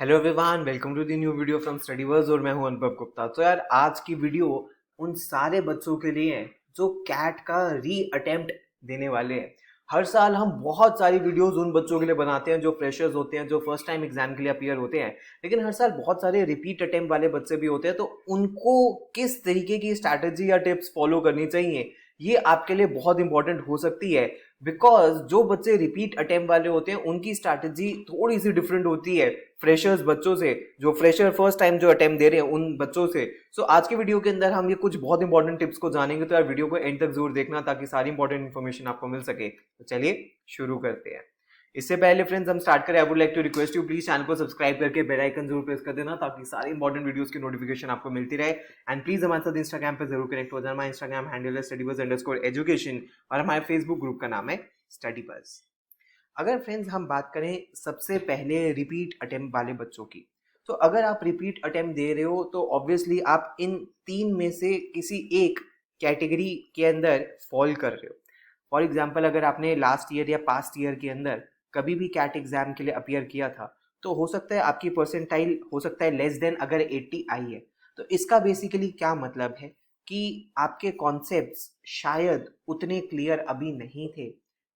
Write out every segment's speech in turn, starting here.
Hello everyone, welcome to the new video from Studyverse और मैं हूं अनुभव गुप्ता। तो यार आज की वीडियो उन सारे बच्चों के लिए है जो कैट का री अटेम्प्ट देने वाले हैं। हर साल हम बहुत सारी वीडियोस उन बच्चों के लिए बनाते हैं जो फ्रेशर्स होते हैं, जो फर्स्ट टाइम एग्जाम के लिए अपीयर होते हैं, लेकिन हर साल बहुत सारे रिपीट अटेम्प्ट वाले बच्चे भी होते हैं। तो उनको किस तरीके की स्ट्रैटेजी या टिप्स फॉलो करनी चाहिए, ये आपके लिए बहुत इंपॉर्टेंट हो सकती है। बिकॉज जो बच्चे रिपीट अटेम्प्ट वाले होते हैं उनकी स्ट्रैटेजी थोड़ी सी डिफरेंट होती है फ्रेशर्स बच्चों से, जो फ्रेशर फर्स्ट टाइम जो अटेम्प्ट दे रहे हैं उन बच्चों से। सो आज के वीडियो के अंदर हम ये कुछ बहुत इंपॉर्टेंट टिप्स को जानेंगे, तो यार वीडियो को एंड तक जरूर देखना ताकि सारी इंपॉर्टेंट इन्फॉर्मेशन आपको मिल सके। तो चलिए शुरू करते हैं। इससे पहले फ्रेंड्स हम स्टार्ट करें, I would like to request you please channel को सब्सक्राइब करके बेल आइकन जरूर प्रेस कर देना ताकि सारी इंपॉर्टेंट वीडियोस की नोटिफिकेशन आपको मिलती रहे। एंड प्लीज हमारे साथ इंस्टाग्राम पे जरूर कनेक्ट हो जाना। हमारा इंस्टाग्राम हैंडल है studybuds_education और हमारे फेसबुक ग्रुप का नाम है स्टडी बस। अगर फ्रेंड्स हम बात करें सबसे पहले रिपीट अटेम्प्ट वाले बच्चों की, तो अगर आप रिपीट अटेम्प्ट दे रहे हो तो ऑब्वियसली आप इन तीन में से किसी एक कैटेगरी के अंदर फॉल कर रहे हो। फॉर एग्जाम्पल, अगर आपने लास्ट ईयर या पास्ट ईयर के अंदर कभी भी कैट एग्जाम के लिए अपियर किया था तो हो सकता है आपकी परसेंटाइल हो सकता है लेस देन अगर 80 आई है। तो इसका बेसिकली क्या मतलब है कि आपके कॉन्सेप्ट्स शायद उतने क्लियर अभी नहीं थे,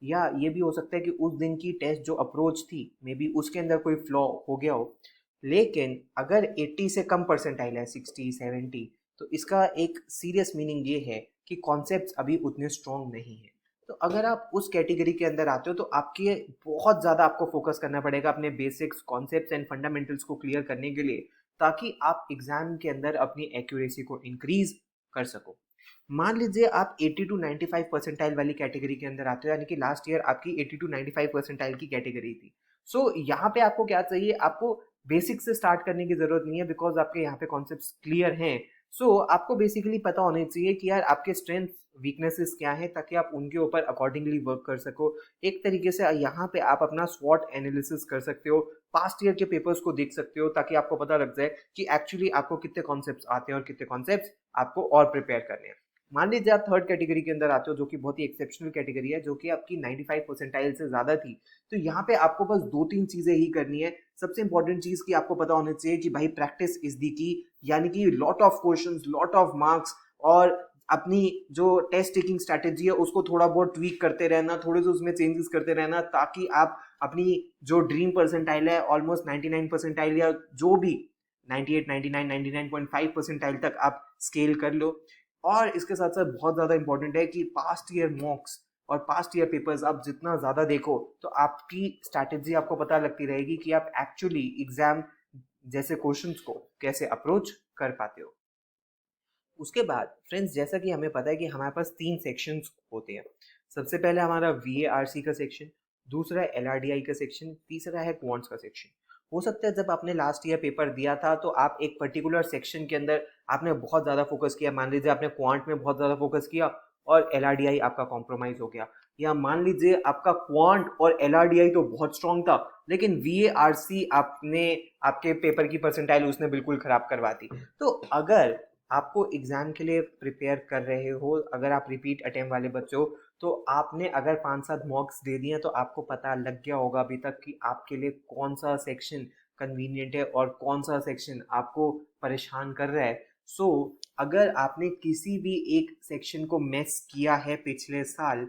या ये भी हो सकता है कि उस दिन की टेस्ट जो अप्रोच थी मे बी उसके अंदर कोई फ्लॉ हो गया हो। लेकिन अगर 80 से कम परसेंटाइल है, 60 70, तो इसका एक सीरियस मीनिंग ये है कि कॉन्सेप्ट्स अभी उतने स्ट्रॉन्ग नहीं है। तो अगर आप उस कैटेगरी के अंदर आते हो तो आपके बहुत ज़्यादा आपको फोकस करना पड़ेगा अपने बेसिक्स, कॉन्सेप्ट्स एंड फंडामेंटल्स को क्लियर करने के लिए, ताकि आप एग्जाम के अंदर अपनी एक्यूरेसी को इंक्रीज कर सको। मान लीजिए आप 80 टू 95 परसेंटाइल वाली कैटेगरी के अंदर आते हो, यानी कि लास्ट ईयर आपकी 80 टू 95 परसेंटाइल की कैटेगरी थी। सो यहाँ पे आपको क्या चाहिए, आपको बेसिक से स्टार्ट करने की जरूरत नहीं है बिकॉज आपके यहाँ पे कॉन्सेप्ट्स क्लियर हैं। सो आपको बेसिकली पता होना चाहिए कि यार आपके स्ट्रेंथ वीकनेसेस क्या है, ताकि आप उनके ऊपर अकॉर्डिंगली वर्क कर सको। एक तरीके से यहाँ पे आप अपना स्वॉट एनालिसिस कर सकते हो, पास्ट ईयर के पेपर्स को देख सकते हो, ताकि आपको पता लग जाए कि एक्चुअली आपको कितने कॉन्सेप्ट्स आते हैं और कितने कॉन्सेप्ट्स आपको और प्रिपेयर करने हैं। मान लीजिए आप थर्ड कैटेगरी के अंदर आते हो जो कि बहुत ही एक्सेप्शनल कैटेगरी है, जो कि आपकी 95 परसेंटाइल से ज्यादा थी। तो यहाँ पे आपको बस दो तीन चीजें ही करनी है। सबसे इंपॉर्टेंट चीज की आपको पता होना चाहिए कि भाई प्रैक्टिस इज दी की, यानी कि lot of questions, lot of marks, और अपनी जो टेस्ट टेकिंग स्ट्रैटेजी है उसको थोड़ा बहुत ट्वीक करते रहना, थोड़े से उसमें चेंजेस करते रहना, ताकि आप अपनी जो ड्रीम परसेंटाइल है ऑलमोस्ट 99 परसेंटाइल या जो भी 98 99 99.5 परसेंटाइल तक आप स्केल कर लो। और इसके साथ साथ बहुत ज़्यादा इंपॉर्टेंट है कि पास्ट ईयर मॉक्स और पास्ट ईयर पेपर्स आप जितना ज़्यादा देखो तो आपकी स्ट्रैटेजी आपको पता लगती रहेगी कि आप एक्चुअली एग्जाम जैसे क्वेश्चंस को कैसे अप्रोच कर पाते हो। उसके बाद फ्रेंड्स, जैसा कि हमें पता है कि हमारे पास तीन सेक्शंस होते हैं। सबसे पहले हमारा VARC का सेक्शन, दूसरा है LRDI का सेक्शन, तीसरा है क्वांट्स का सेक्शन। हो सकता है जब आपने लास्ट ईयर पेपर दिया था तो आप एक पर्टिकुलर सेक्शन के अंदर आपने बहुत ज़्यादा फोकस किया, मान लीजिए आपने क्वांट में बहुत ज़्यादा फोकस किया और LRDI आपका कॉम्प्रोमाइज़ हो गया, या मान लीजिए आपका क्वांट और LRDI तो बहुत स्ट्रॉन्ग था लेकिन VARC आपने आपके पेपर की परसेंटाइल उसने बिल्कुल ख़राब करवा दी। तो अगर आपको एग्जाम के लिए प्रिपेयर कर रहे हो, अगर आप रिपीट अटेम्प्ट वाले बच्चे हो, तो आपने अगर 5-7 मॉक्स दे दिए तो आपको पता लग गया होगा अभी तक कि आपके लिए कौन सा सेक्शन कन्वीनियंट है और कौन सा सेक्शन आपको परेशान कर रहा है। सो अगर आपने किसी भी एक सेक्शन को मिस किया है पिछले साल,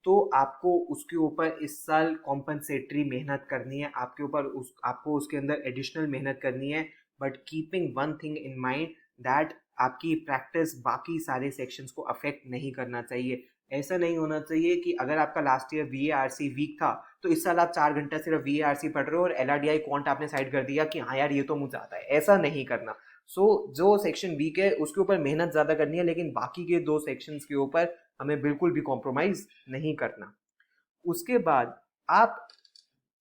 तो आपको उसके ऊपर इस साल कॉम्पनसेटरी मेहनत करनी है, आपको उसके अंदर एडिशनल मेहनत करनी है। But keeping one thing in mind that आपकी प्रैक्टिस बाकी सारे सेक्शंस को अफेक्ट नहीं करना चाहिए। ऐसा नहीं होना चाहिए कि अगर आपका लास्ट ईयर VARC वीक था तो इस साल आप 4 घंटा सिर्फ VARC पढ़ रहे हो और LRDI क्वांट आपने साइड कर दिया कि हाँ यार ये तो मुझे आता है। ऐसा नहीं करना। जो सेक्शन वीक है उसके ऊपर मेहनत ज़्यादा करनी है, लेकिन बाकी के दो सेक्शंस के ऊपर हमें बिल्कुल भी कॉम्प्रोमाइज़ नहीं करना। उसके बाद आप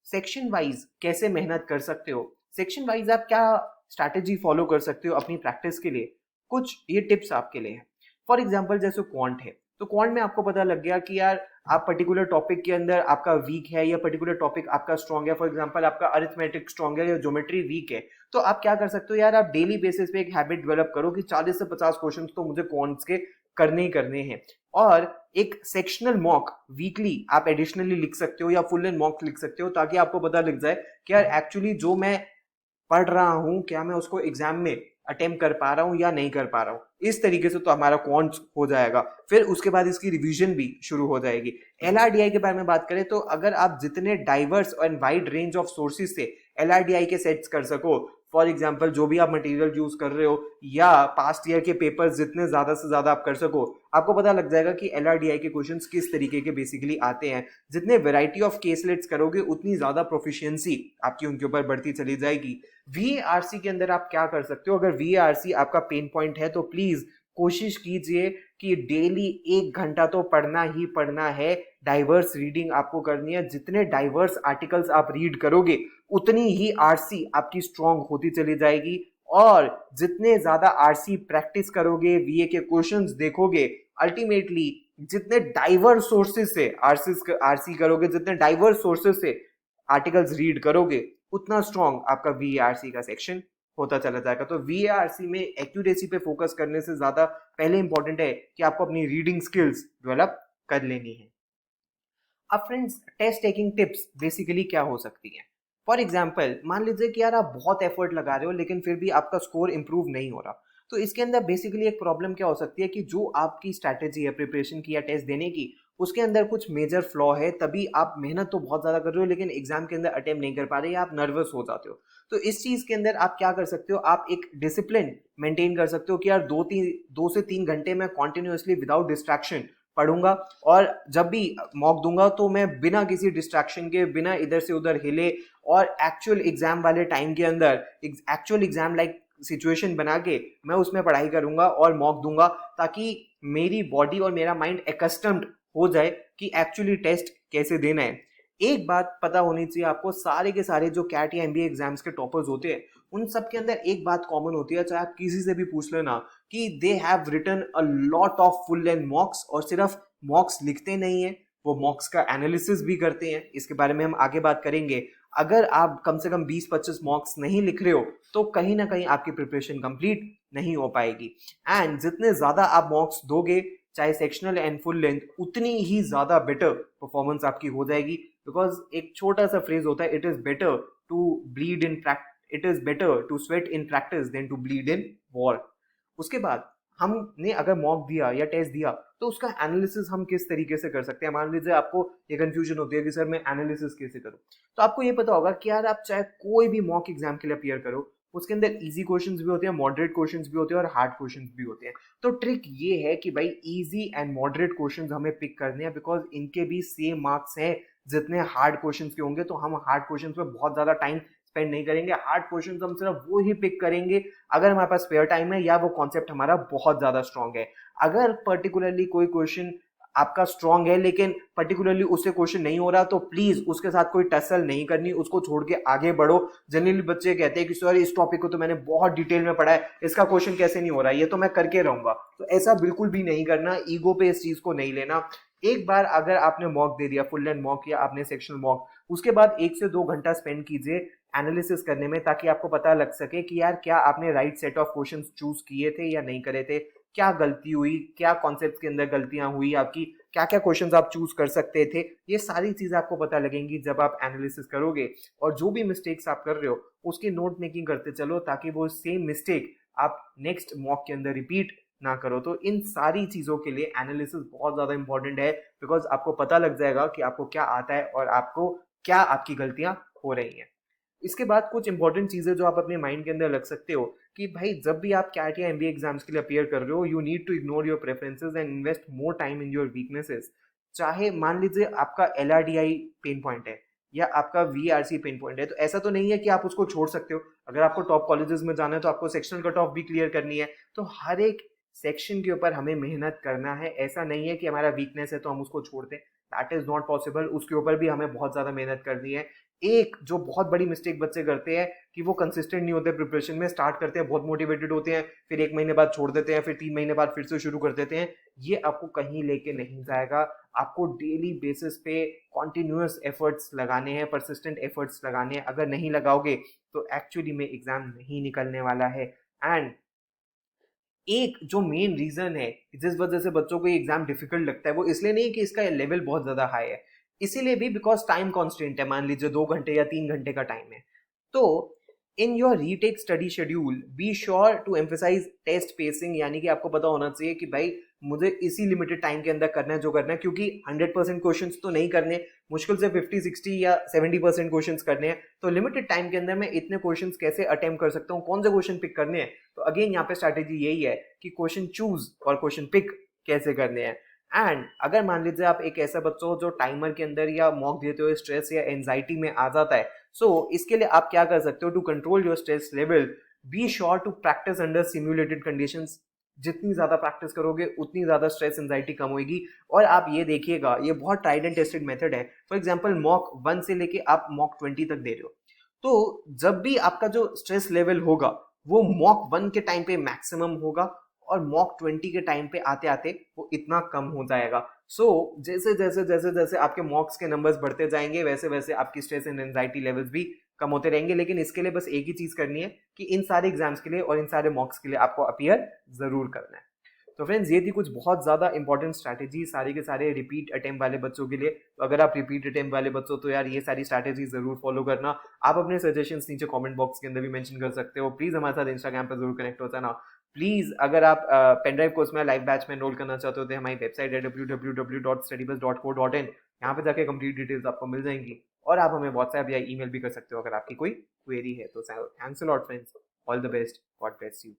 सेक्शन वाइज कैसे मेहनत कर सकते हो, सेक्शन वाइज आप क्या स्ट्रैटेजी फॉलो कर सकते हो अपनी प्रैक्टिस के लिए, कुछ ये टिप्स आपके लिए हैं। फॉर एग्जांपल जैसे क्वांट है, तो क्वांट में आपको पता लग गया कि यार आप पर्टिकुलर टॉपिक के अंदर आपका वीक है या पर्टिकुलर टॉपिक आपका स्ट्रॉन्ग है। फॉर एग्जांपल आपका अरिथमेटिक स्ट्रॉन्ग है या ज्योमेट्री वीक है, तो आप क्या कर सकते हो, यार आप डेली बेसिस पे एक हैबिट डेवलप करो कि 40 से 50 क्वेश्चन तो मुझे क्वांट्स के करने ही करने हैं। और एक सेक्शनल मॉक वीकली आप एडिशनली लिख सकते हो या फुल एंड मॉक लिख सकते हो, ताकि आपको पता लग जाए कि यार एक्चुअली जो मैं पढ़ रहा हूँ, क्या मैं उसको एग्जाम में अटेम्प्ट कर पा रहा हूँ या नहीं कर पा रहा हूँ। इस तरीके से तो हमारा क्वांट हो जाएगा। फिर उसके बाद इसकी रिवीजन भी शुरू हो जाएगी। LRDI के बारे में बात करें तो अगर आप जितने diverse and wide range of sources से LRDI के सेट्स कर सको, फॉर एग्जाम्पल जो भी आप मटेरियल यूज कर रहे हो या पास्ट ईयर के पेपर्स जितने ज्यादा से ज्यादा आप कर सको, आपको पता लग जाएगा कि LRDI के क्वेश्चंस किस तरीके के बेसिकली आते हैं। जितने वेराइटी ऑफ केसलेट्स करोगे उतनी ज्यादा प्रोफिशिएंसी आपकी उनके ऊपर बढ़ती चली जाएगी। VARC के अंदर आप क्या कर सकते हो, अगर VARC आपका पेन पॉइंट है तो प्लीज कोशिश कीजिए कि डेली 1 घंटा तो पढ़ना ही पढ़ना है। डाइवर्स रीडिंग आपको करनी है। जितने डाइवर्स आर्टिकल्स आप रीड करोगे उतनी ही आरसी आपकी स्ट्रांग होती चली जाएगी। और जितने ज्यादा आरसी प्रैक्टिस करोगे, VA के क्वेश्चंस देखोगे, अल्टीमेटली जितने डाइवर्स सोर्सेज से आरसी करोगे, जितने डाइवर्स सोर्सेज से आर्टिकल्स रीड करोगे, उतना स्ट्रांग आपका VARC का सेक्शन होता चला जाएगा। तो VARC में एक्यूरेसी पे फोकस करने से ज्यादा पहले इंपॉर्टेंट है कि आपको अपनी रीडिंग स्किल्स डेवलप कर लेनी है। अब friends, test taking tips basically क्या हो सकती हैं। फॉर एग्जाम्पल, मान लीजिए कि यार आप बहुत एफर्ट लगा रहे हो लेकिन फिर भी आपका स्कोर इंप्रूव नहीं हो रहा, तो इसके अंदर बेसिकली एक प्रॉब्लम क्या हो सकती है कि जो आपकी स्ट्रैटेजी है प्रिपरेशन की या टेस्ट देने की, उसके अंदर कुछ मेजर फ्लॉ है। तभी आप मेहनत तो बहुत ज्यादा कर रहे हो लेकिन एग्जाम के अंदर अटेम्प्ट नहीं कर पा रहे या आप नर्वस हो जाते हो। तो इस चीज के अंदर आप क्या कर सकते हो, आप एक डिसिप्लिन मेंटेन कर सकते हो कि यार 2 से 3 घंटे में कॉन्टिन्यूसली विदाउट डिस्ट्रैक्शन पढ़ूंगा, और जब भी मॉक दूंगा तो मैं बिना किसी डिस्ट्रैक्शन के, बिना इधर से उधर हिले, और एक्चुअल एग्जाम वाले टाइम के अंदर एक्चुअल एग्जाम लाइक सिचुएशन बना के मैं उसमें पढ़ाई करूंगा और मॉक दूंगा, ताकि मेरी बॉडी और मेरा माइंड एकस्टम्ड हो जाए कि एक्चुअली टेस्ट कैसे देना है। एक बात पता होनी चाहिए आपको, सारे के सारे जो कैट या MBA एग्जाम्स के टॉपर्स होते हैं उन सब के अंदर एक बात कॉमन होती है, चाहे आप किसी से भी पूछ लेना, कि they have written a lot of full length mocks. और सिर्फ मॉक्स लिखते नहीं है, वो मॉक्स का एनालिसिस भी करते हैं। इसके बारे में हम आगे बात करेंगे। अगर आप कम से कम 20-25 मॉक्स नहीं लिख रहे हो तो कहीं ना कहीं आपकी प्रिपरेशन कंप्लीट नहीं हो पाएगी। एंड जितने ज्यादा आप मॉक्स दोगे, चाहे सेक्शनल एंड फुल लेंथ, उतनी ही ज्यादा बेटर परफॉर्मेंस आपकी हो जाएगी। बिकॉज एक छोटा सा फ्रेज होता है, it is better to bleed in it is better to sweat in practice than to bleed in war. उसके बाद हमने अगर मॉक दिया या टेस्ट दिया तो उसका एनालिसिस हम किस तरीके से कर सकते हैं। मान लीजिए आपको ये कंफ्यूजन होती है कि सर मैं एनालिसिस कैसे करूं, तो आपको ये पता होगा कि यार आप चाहे कोई भी मॉक एग्जाम के लिए अपियर करो, उसके अंदर इजी क्वेश्चंस भी होते हैं, मॉडरेट क्वेश्चंस भी होते हैं और हार्ड क्वेश्चंस भी होते हैं। तो ट्रिक ये है कि भाई इजी एंड मॉडरेट क्वेश्चंस हमें पिक करने हैं, बिकॉज इनके भी सेम मार्क्स हैं जितने हार्ड क्वेश्चंस के होंगे। तो हम हार्ड क्वेश्चंस पे बहुत ज्यादा टाइम स्पेंड नहीं करेंगे। हार्ड क्वेश्चंस हम सिर्फ वो ही पिक करेंगे अगर हमारे पास स्पेयर टाइम है या वो कॉन्सेप्ट हमारा बहुत ज्यादा स्ट्रांग है। अगर पर्टिकुलरली कोई क्वेश्चन आपका स्ट्रांग है लेकिन पर्टिकुलरली उससे क्वेश्चन नहीं हो रहा, तो प्लीज उसके साथ कोई टसल नहीं करनी, उसको छोड़ के आगे बढ़ो। जनरली बच्चे कहते हैं कि सर इस टॉपिक को तो मैंने बहुत डिटेल में पढ़ा है, इसका क्वेश्चन कैसे नहीं हो रहा है, ये तो मैं करके रहूंगा। तो ऐसा बिल्कुल भी नहीं करना, ईगो पे इस चीज को नहीं लेना। एक बार अगर आपने मॉक दे दिया, फुल लेंथ मॉक या आपने सेक्शनल मॉक, उसके बाद 1 से 2 घंटा स्पेंड कीजिए एनालिसिस करने में, ताकि आपको पता लग सके कि यार क्या आपने right set of questions choose किए थे या नहीं करे थे, क्या गलती हुई, क्या कॉन्सेप्ट्स के अंदर गलतियां हुई आपकी, क्या क्या क्वेश्चंस आप चूज कर सकते थे। ये सारी चीजें आपको पता लगेंगी जब आप एनालिसिस करोगे। और जो भी मिस्टेक्स आप कर रहे हो उसकी नोट मेकिंग करते चलो, ताकि वो सेम मिस्टेक आप नेक्स्ट मॉक के अंदर रिपीट ना करो। तो इन सारी चीजों के लिए एनालिसिस बहुत ज्यादा इंपॉर्टेंट है, बिकॉज आपको पता लग जाएगा कि आपको क्या आता है और आपको क्या आपकी गलतियां हो रही हैं। इसके बाद कुछ इंपॉर्टेंट चीजें जो आप अपने माइंड के अंदर रख सकते हो कि भाई जब भी आप कैट या MBA एग्जाम्स के लिए अपियर कर रहे हो, you need to ignore your preferences and invest more time in your weaknesses. चाहे मान लीजिए आपका LRDI पेन पॉइंट है या आपका VRC पेन पॉइंट है, तो ऐसा तो नहीं है कि आप उसको छोड़ सकते हो। अगर आपको टॉप कॉलेजेस में जाना है तो आपको सेक्शनल कट ऑफ भी क्लियर करनी है। तो हर एक सेक्शन के ऊपर हमें मेहनत करना है। ऐसा नहीं है कि हमारा वीकनेस है तो हम उसको छोड़ दें, दैट इज नॉट पॉसिबल। उसके ऊपर भी हमें बहुत ज्यादा मेहनत करनी है। एक जो बहुत बड़ी मिस्टेक बच्चे करते हैं कि वो कंसिस्टेंट नहीं होते प्रिपरेशन में, स्टार्ट करते हैं बहुत मोटिवेटेड होते हैं, फिर 1 महीने बाद छोड़ देते हैं, फिर 3 महीने बाद फिर से शुरू कर देते हैं। ये आपको कहीं लेके नहीं जाएगा। आपको डेली बेसिस पे कॉन्टिन्यूअस एफर्ट्स लगाने हैं, परसिस्टेंट एफर्ट्स लगाने हैं। अगर नहीं लगाओगे तो एक्चुअली में एग्जाम नहीं निकलने वाला है। एंड एक जो मेन रीजन है जिस वजह से बच्चों को ये एग्जाम डिफिकल्ट लगता है, वो इसलिए नहीं कि इसका लेवल बहुत ज्यादा हाई है, इसीलिए भी बिकॉज टाइम कॉन्स्टेंट है। मान लीजिए 2 घंटे या 3 घंटे का टाइम है। तो in your retake study schedule be sure to emphasize test pacing, यानी कि आपको पता होना चाहिए कि भाई मुझे इसी लिमिटेड टाइम के अंदर करना है जो करना है, क्योंकि 100% क्वेश्चंस तो नहीं करने, मुश्किल से 50, 60 या 70% क्वेश्चंस करने हैं। तो लिमिटेड टाइम के अंदर मैं इतने क्वेश्चंस कैसे अटेम्प्ट कर सकता हूँ, कौन से क्वेश्चन पिक करने हैं। तो अगेन यहाँ पे स्ट्रैटेजी यही है कि क्वेश्चन चूज और क्वेश्चन पिक कैसे करने हैं। एंड अगर मान लीजिए आप एक ऐसा बच्चा हो जो टाइमर के अंदर या मॉक देते हुए स्ट्रेस या एंजाइटी में आ जाता है, सो इसके लिए आप क्या कर सकते हो to control your stress level, be sure to practice under simulated conditions. जितनी ज्यादा प्रैक्टिस करोगे उतनी ज्यादा स्ट्रेस एंजाइटी कम होगी। और आप ये देखिएगा, ये बहुत ट्राइड एंड टेस्टेड मेथड है। फॉर एग्जांपल मॉक 1 से लेके आप मॉक 20 तक दे रहे हो, तो जब भी आपका जो स्ट्रेस लेवल होगा वो मॉक 1 के टाइम पे मैक्सिमम होगा और मॉक 20 के टाइम पे आते आते वो इतना कम हो जाएगा। सो जैसे जैसे जैसे जैसे आपके मॉक्स के नंबर्स बढ़ते जाएंगे वैसे वैसे आपकी स्ट्रेस एंड एंजाइटी लेवल्स भी कम होते रहेंगे। लेकिन इसके लिए बस एक ही चीज करनी है कि इन सारे एग्जाम्स के लिए और इन सारे मॉक्स के लिए आपको अपीयर जरूर करना है। तो फ्रेंड्स ये थी कुछ बहुत ज्यादा इंपॉर्टेंट स्ट्रैटेजी सारे के सारे रिपीट अटेम्प्ट वाले बच्चों के लिए। तो अगर आप रिपीट अटेम्प्ट वाले बच्चों तो यार ये सारी स्ट्रैटेजी जरूर फॉलो करना। आप अपने सजेशंस नीचे कमेंट बॉक्स के अंदर भी मेंशन कर सकते हो। प्लीज हमारे साथ इंस्टाग्राम पर जरूर कनेक्ट हो जाना। प्लीज अगर आप पेनड्राइव कोर्स में लाइव बैच में एनरोल करना चाहते हो तो हमारी वेबसाइट है www.studybuzz.co.in। यहाँ पे जाके कंप्लीट डिटेल्स आपको मिल जाएंगी और आप हमें व्हाट्सएप या ईमेल भी कर सकते हो अगर आपकी कोई क्वेरी है। तो thanks a lot friends, all the best, God bless you.